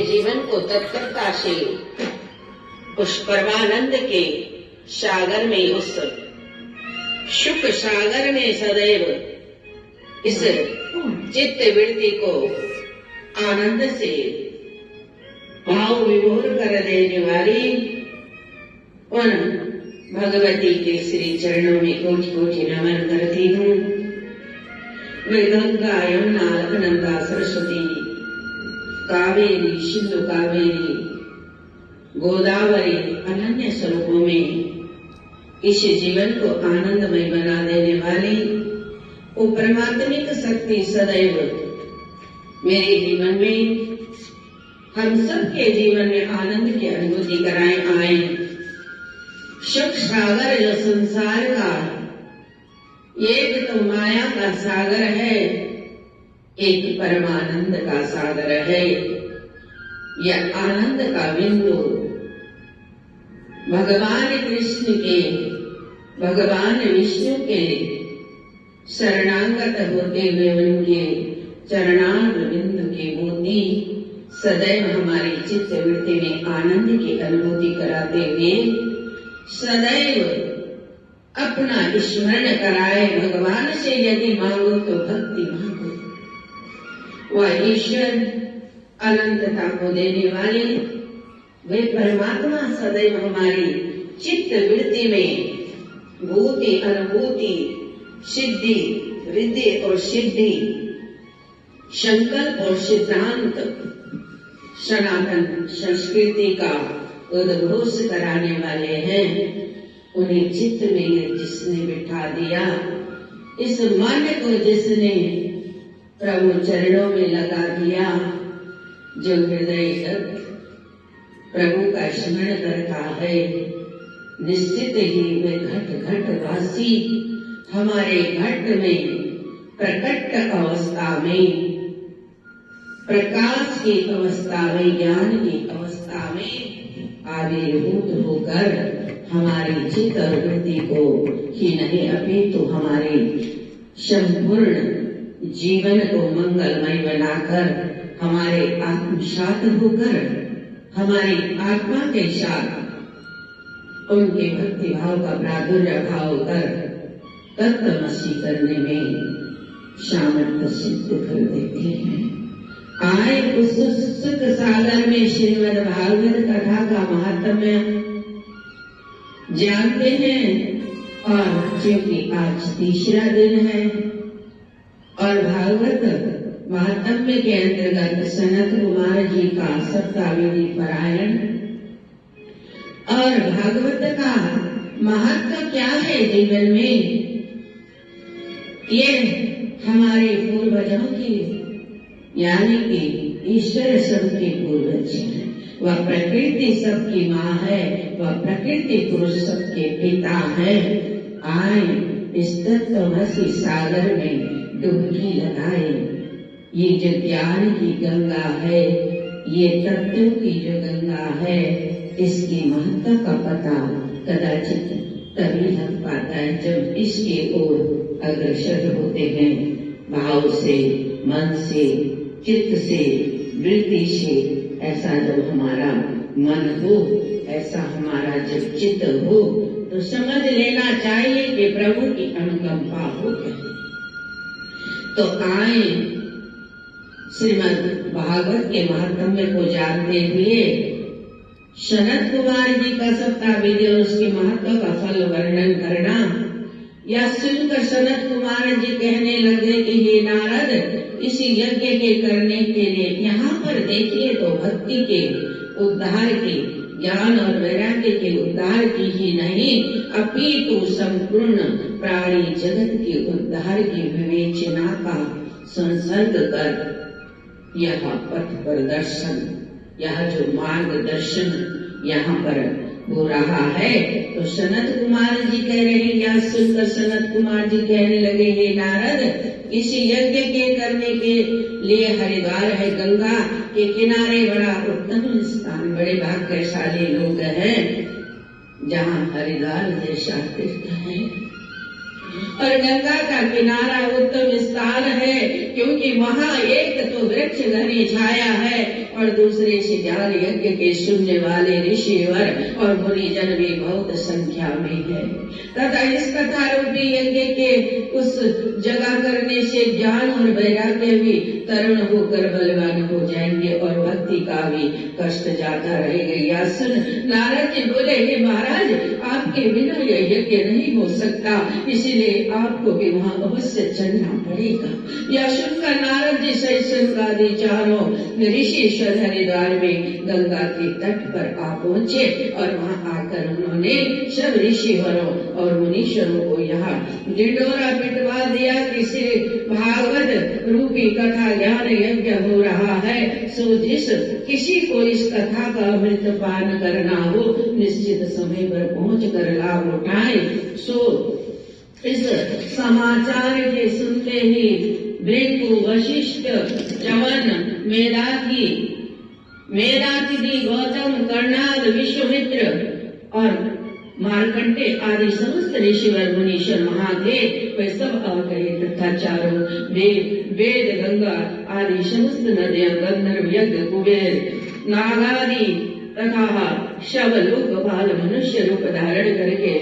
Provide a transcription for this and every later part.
जीवन को तत्परता से उस परमानंद के सागर में, उस सुख सागर में सदैव इस चित्त वृत्ति को आनंद से भाव विभोर कर देने वाली उन भगवती के श्री चरणों में कोटि कोटि नमन करती हूँ। वे गंगा, यमुना, अलकनंदा, सरस्वती, कावेरी, सिंधु कावेरी, गोदावरी अनन्य स्वरूपों में इस जीवन को आनंदमय बना देने वाली वो परमात्मिक शक्ति सदैव मेरे जीवन में, हम सबके जीवन में आनंद की अनुभूति कराए आए। सुख सागर जो संसार का एक तो माया का सागर है, एक परमानंद का सागर है। यह आनंद का बिंदु भगवान कृष्ण के, भगवान विष्णु के शरणागत होते हुए उनके चरणार बिंदु की मोती सदैव हमारी चित्त वृत्ति में आनंद की अनुभूति कराते हुए सदैव अपना स्मरण कराए। भगवान से यदि मांगो तो भक्ति मांगो। वह ईश्वर अनंतता को देने वाले वे परमात्मा सदैव हमारी चित्त वृत्ति में भूति, अनुभूति, सिद्धि, रिद्धि और सिद्धि, संकल्प और सिद्धांत, सनातन संस्कृति का उद्घोष कराने वाले हैं। उन्हें चित्त में जिसने बिठा दिया, इस मन को जिसने प्रभु चरणों में लगा दिया, जो हृदय तक प्रभु का स्मरण करता है, निश्चित ही वे घट घट वासी हमारे घट में प्रकट अवस्था में, प्रकाश की अवस्था में, ज्ञान की अवस्था में आविर्भूत होकर हमारी चित्त और वृत्ति को ही नहीं अपितु हमारे संपूर्ण जीवन को मंगलमय बनाकर हमारे आत्मसात होकर हमारी आत्मा के साथ उनके भक्ति भाव का प्रादुर्भाव कर तत्वमसी करने में सामर्थ्य सिद्ध कर देते हैं। आए उस सुख सागर में श्रीमद् भागवत कथा का महात्म्य जानते हैं। और क्योंकि आज तीसरा दिन है और भागवत महात्म्य के अंतर्गत सनत कुमार जी का सप्ताहविधि पारायण और भागवत का महत्व क्या है जीवन में, ये हमारे पूर्वजों की यानी कि ईश्वर सबके पूर्वज हैं। वह प्रकृति सबकी माँ है, वह प्रकृति पुरुष सबके पिता है। आए इस तत्वमसी सागर में डुबकी लगाए। ये जो ज्ञान की गंगा है, ये तत्वों की जो गंगा है, इसकी महत्ता का पता कदाचित तभी लग पाता है जब इसके ओर अग्रसर होते हैं। भाव से, मन से, चित्त से, वृत्ति से, ऐसा जब हमारा मन हो, ऐसा हमारा जब चित्त हो, तो समझ लेना चाहिए कि प्रभु की अनुकंपा हो गई। तो आए श्रीमद् भागवत के महात्म्य को जानते हुए सनत कुमार जी का सप्ताहविधि और उसके महत्व का फल वर्णन करना, या सुनकर सनत कुमार जी कहने लगे कि हे नारद, इसी यज्ञ के करने के लिए यहाँ पर देखिए तो भक्ति के उद्धार की, ज्ञान और वैराग्य के उद्धार की ही नहीं अपितु संपूर्ण प्राणी जगत के उद्धार की विवेचना का संसर्ग कर यह पथ प्रदर्शन, यह जो मार्गदर्शन यहाँ पर हो रहा है। तो सनत कुमार जी कह रहे हैं, या सुनकर सनत कुमार जी कहने लगे, हे नारद, इसी यज्ञ के करने के लिए हरिद्वार है, गंगा के किनारे बड़ा उत्तम स्थान, बड़े भाग्यशाली लोग हैं जहाँ हरिद्वार जैसा तीर्थ है। और गंगा का किनारा उत्तम स्थान है, क्योंकि वहाँ एक तो वृक्ष घनी छाया है और दूसरे से ज्ञान यज्ञ के सुनने वाले ऋषिवर और मुनिजन भी बहुत संख्या में है। तथा इस कथा रूपी यज्ञ के उस जगह करने से ज्ञान और वैराग्य भी तरुण होकर बलवान हो जाएंगे और भक्ति का भी कष्ट जाता रहेगा। या सुन नारद जी बोले, हे महाराज, आपके बिना यह यज्ञ नहीं हो सकता, इसीलिए आपको भी वहाँ अवश्य चलना पड़ेगा। यह सुनकर नारद जी सहित आदि चारों ऋषि हरिद्वार में गंगा के तट पर आ पहुँचे और वहाँ आकर उन्होंने सब ऋषिवरों और मुनीश्वरों को यहाँ ढिंढोरा पिटवा दिया। किसी भागवत रूपी कथा ज्ञान यज्ञ हो रहा है, सो जिस किसी को इस कथा का अमृत पान करना हो, निश्चित समय पर पहुँच कर लाभ उठाए। सो इस समाचार के सुनते ही भृगु, वशिष्ठ, च्यवन, मेधातिथि, गौतम, कर्णाद, विश्वामित्र और मार्कंडे आदि समस्त ऋषिवर मुनीश्वर वहाँ थे। वे सब आ गए तथा चारों वेद, गंगा आदि समस्त नदियां, गंधर्व, यज्ञ, कुबेर, नागादि तथा शव लोकपाल मनुष्य रूप धारण करके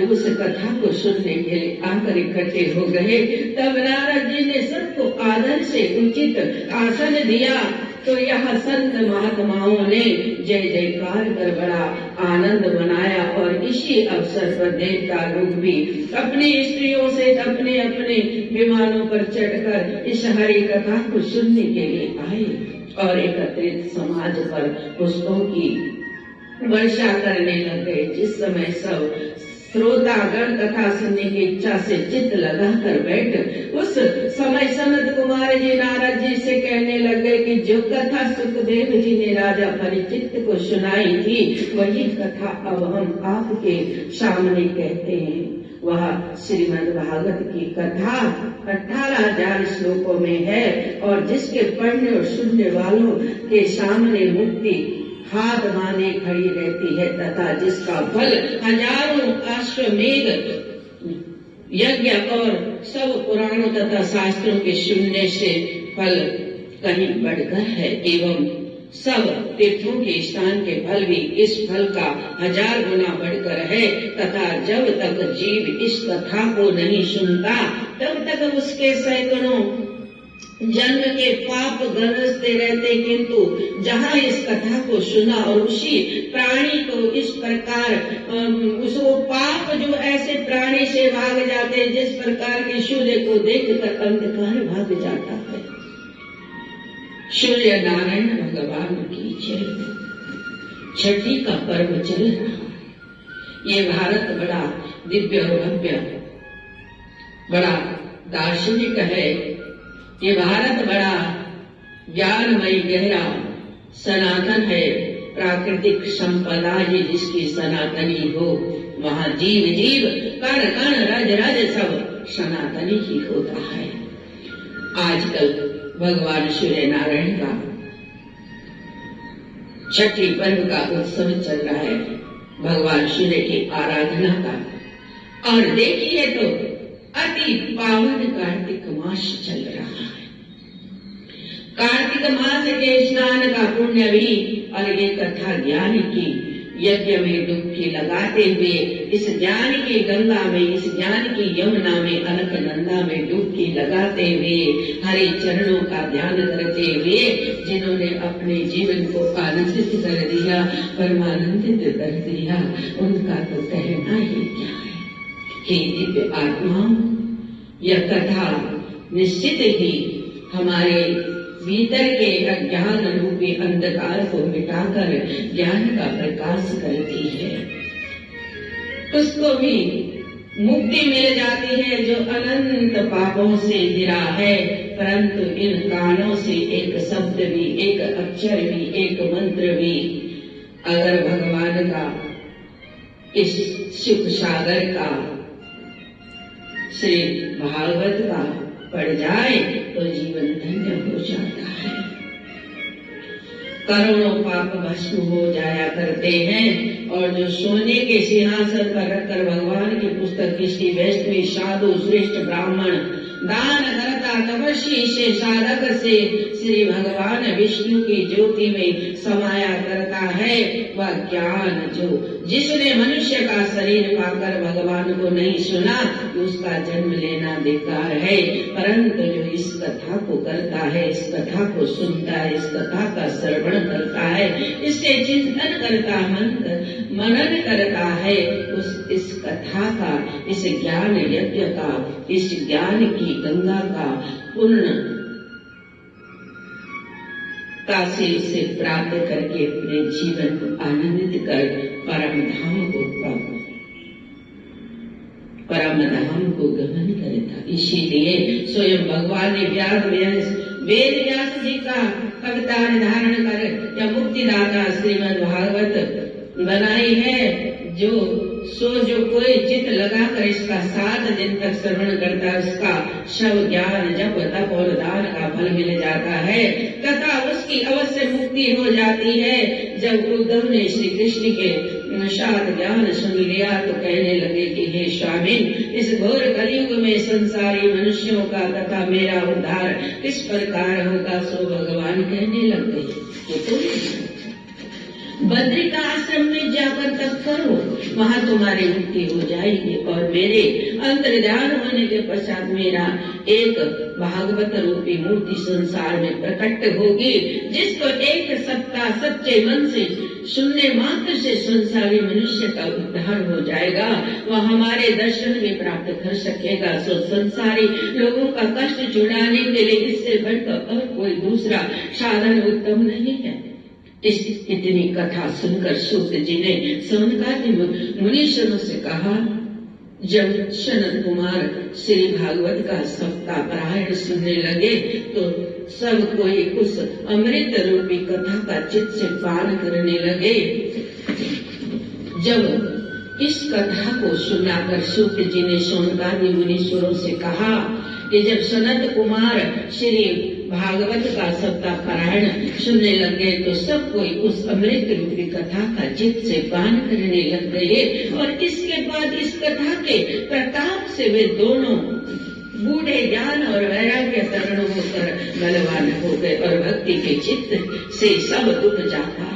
उस कथा को सुनने के लिए आकर इकट्ठे हो गए। तब नारद जी ने सबको आदर से उचित आसन दिया तो यह संत महात्माओं ने जय जयकार कर बड़ा आनंद मनाया और इसी अवसर पर देवता लोग भी अपनी स्त्रियों से अपने अपने विमानों पर चढ़कर इस हरि कथा को सुनने के लिए आए और एकत्रित समाज पर पुष्पों की वर्षा करने लग गए। जिस समय सब श्रोतागण कथा सुनने की इच्छा से चित्त लगाकर बैठ, उस समय सनत कुमार जी नारद जी से कहने लगे कि जो कथा सुखदेव जी ने राजा परिचित को सुनाई थी, वही कथा अब हम आपके सामने कहते हैं। वह श्रीमद् भागवत की कथा 18,000 श्लोकों में है और जिसके पढ़ने और सुनने वालों के सामने मुक्ति हाथ माने खड़ी रहती है तथा जिसका फल हजारों अश्वमेध यज्ञ और सब पुराणों तथा शास्त्रों के सुनने से फल कहीं बढ़कर है एवं सब तीर्थों के स्नान के फल भी इस फल का 1000 गुना बढ़कर है। तथा जब तक जीव इस कथा को नहीं सुनता तब तक उसके सैकड़ों जन्म के पाप गरजते रहते, किंतु जहाँ इस कथा को सुना और उसी प्राणी को इस प्रकार उसको पाप जो ऐसे प्राणी से भाग जाते हैं जिस प्रकार के सूर्य को देखकर अंधकार भाग जाता है। सूर्य नारायण भगवान की जय। छठी का पर्व चल रहा। ये भारत बड़ा दिव्य और भव्य बड़ा दार्शनिक है। ये भारत बड़ा ज्ञानमयी गहरा सनातन है। प्राकृतिक संपदा ही जिसकी सनातनी हो, वहाँ जीव जीव कण कण रज रज सब सनातनी ही होता है। आजकल भगवान सूर्य नारायण का छठी पर्व का उत्सव चल रहा है, भगवान सूर्य की आराधना का। और देखिए तो अति पावन कार्तिक मास चल रहा है। कार्तिक मास के स्नान का पुण्य भी और ये कथा ज्ञान की यज्ञ में डुबकी लगाते हुए इस ज्ञान की गंगा में, इस ज्ञान की यमुना में, अलकनंदा में डुबकी लगाते हुए हरि चरणों का ध्यान करते हुए जिन्होंने अपने जीवन को आनंदित कर दिया, परमानंदित कर दिया, उनका तो कहना ही क्या है। हे दिव्य आत्माओं, यह कथा निश्चित ही हमारे भीतर के अज्ञान रूपी अंधकार को मिटाकर ज्ञान का प्रकाश करती है। उसको भी मुक्ति मिल जाती है जो अनंत पापों से घिरा है। परंतु इन कानों से एक शब्द भी, एक अक्षर भी, एक मंत्र भी अगर भगवान का इस सुख सागर का, श्री भागवत का पड़ जाए तो जीवन धन्य हो जाता है। करोड़ों पाप भस्म हो जाया करते हैं। और जो सोने के सिंहासन पर रखकर भगवान की पुस्तक किसी वैष्णवी साधु श्रेष्ठ ब्राह्मण दान करता तपस्वी से साधक से श्री भगवान विष्णु की ज्योति में समाया करता है, वह ज्ञान जो जिसने मनुष्य का शरीर पाकर भगवान को नहीं सुना, उसका जन्म लेना बेकार है। परंतु जो इस कथा को करता है, इस कथा को सुनता है, इस कथा का श्रवण करता है, इससे चिंतन करता, मनन करता है, इस कथा का, इस ज्ञान यज्ञ का, इस ज्ञान की गंगा का पूर्ण से प्राप्त करके अपने जीवन को आनंदित कर परम धाम को गमन करेगा। इसीलिए स्वयं भगवान ने वेद व्यास जी का कविता निर्धारण कर या मुक्तिदाता श्रीमद् भागवत बनाई है। जो कोई चित्त लगाकर इसका 7 दिन तक श्रवण करता है, उसका शव ज्ञान जप तप और दान का फल मिल जाता है तथा उसकी अवश्य मुक्ति हो जाती है। जब उद्धव ने श्री कृष्ण के निषाद ज्ञान सुन लिया तो कहने लगे कि हे स्वामी, इस घोर कलयुग में संसारी मनुष्यों का तथा मेरा उद्धार किस प्रकार होगा, सो भगवान कहने लग गए। बद्री का आश्रम में जाकर तप करो, वहाँ तुम्हारी मुक्ति हो जाएगी और मेरे अंतर्ध्यान होने के पश्चात मेरा एक भागवत रूपी मूर्ति संसार में प्रकट होगी, जिसको एक सप्ताह सच्चे मन से सुनने मात्र से संसारी मनुष्य का उद्धार हो जाएगा। वह हमारे दर्शन भी प्राप्त कर सकेगा। सो संसारी लोगों का कष्ट छुड़ाने के लिए इससे बढ़कर और कोई दूसरा साधन उत्तम नहीं है। इतनी कथा सुनकर सूत जी ने सनकादि मुनीश्वरों से कहा। जब सनत कुमार श्री भागवत का सप्ताह पारायण सुनने लगे तो सब कोई उस अमृत रूपी कथा का चित्त से पान करने लगे। जब इस कथा को सुनाकर सूत जी ने सनकादि मुनीश्वरों से कहा कि जब सनत कुमार श्री भागवत का सप्ताह पारायण सुनने लगे तो सब कोई उस अमृत रूपी कथा का चित्त से पान करने लग गए। और इसके बाद इस कथा के प्रताप से वे दोनों बूढ़े ज्ञान और वैराग्य तरण होकर बलवान हो गए और भक्ति के चित्त से सब दुख जाता रहा।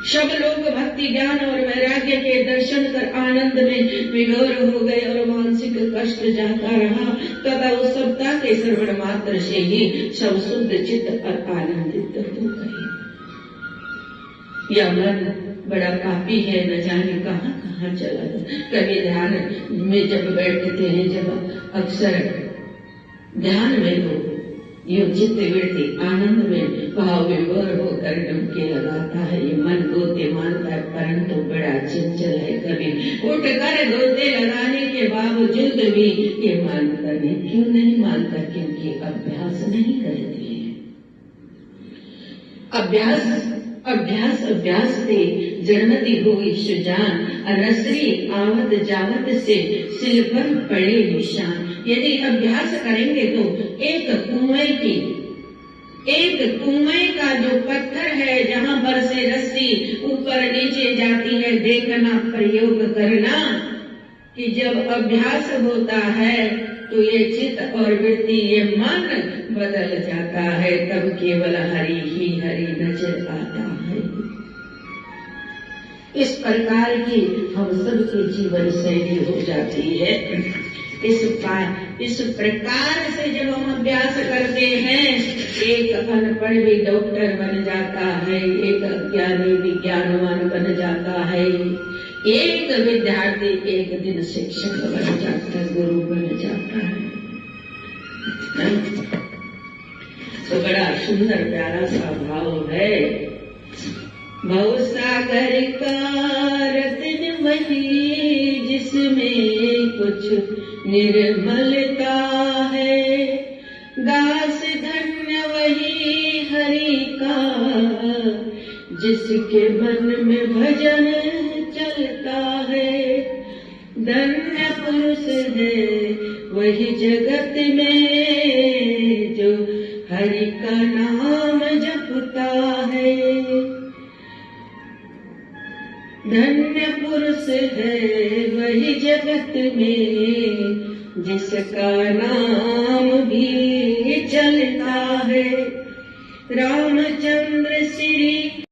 सब लोग भक्ति ज्ञान और वैराग्य के दर्शन कर आनंद में विभोर हो गए और मानसिक कष्ट जाता रहा तथा उस सप्ताह के श्रवण मात्र से ही सब शुद्ध चित्त और आनंदित हो गए। यह मन बड़ा पापी है, न जाने कहाँ कहाँ चला जाए। कभी ध्यान में जब बैठते हैं, जब अक्सर ध्यान में हो ये चित्त वृत्ति आनंद में भाव विभोर होकर डुबकी लगाता है। ये मन गोते मानता है परंतु बड़ा चंचल है। कभी उठ कर गोते लगाने के बावजूद भी ये मानता नहीं। क्यों नहीं मानता? क्योंकि अभ्यास नहीं करती है। अभ्यास से जन्मती हुई सुजान अनसरी आवत जावत से सिल पर पड़े निशान। यदि अभ्यास करेंगे तो एक कुएं का जो पत्थर है जहाँ पर से रस्सी ऊपर नीचे जाती है, देखना प्रयोग करना कि जब अभ्यास होता है तो ये चित्त और वृत्ति ये मन बदल जाता है, तब केवल हरि ही हरि नजर आता है। इस प्रकार की हम सबकी जीवन शैली हो जाती है। इस प्रकार से जब हम अभ्यास करते हैं, एक अनपढ़ भी डॉक्टर बन जाता है, एक अज्ञानी विज्ञानवान बन जाता है, एक विद्यार्थी एक दिन शिक्षक बन जाता है, गुरु बन जाता है। तो बड़ा सुंदर प्यारा सा भाव है। भवसागर का रत्न वही जिसमें कुछ निर्मलता है, दास धन्य वही हरि का जिसके मन में भजन चलता है। धन्य पुरुष है वही जगत में जो हरि का नाम जपता है। धन्य पुरुष है वही जगत में जिसका नाम भी चलता है। रामचंद्र श्री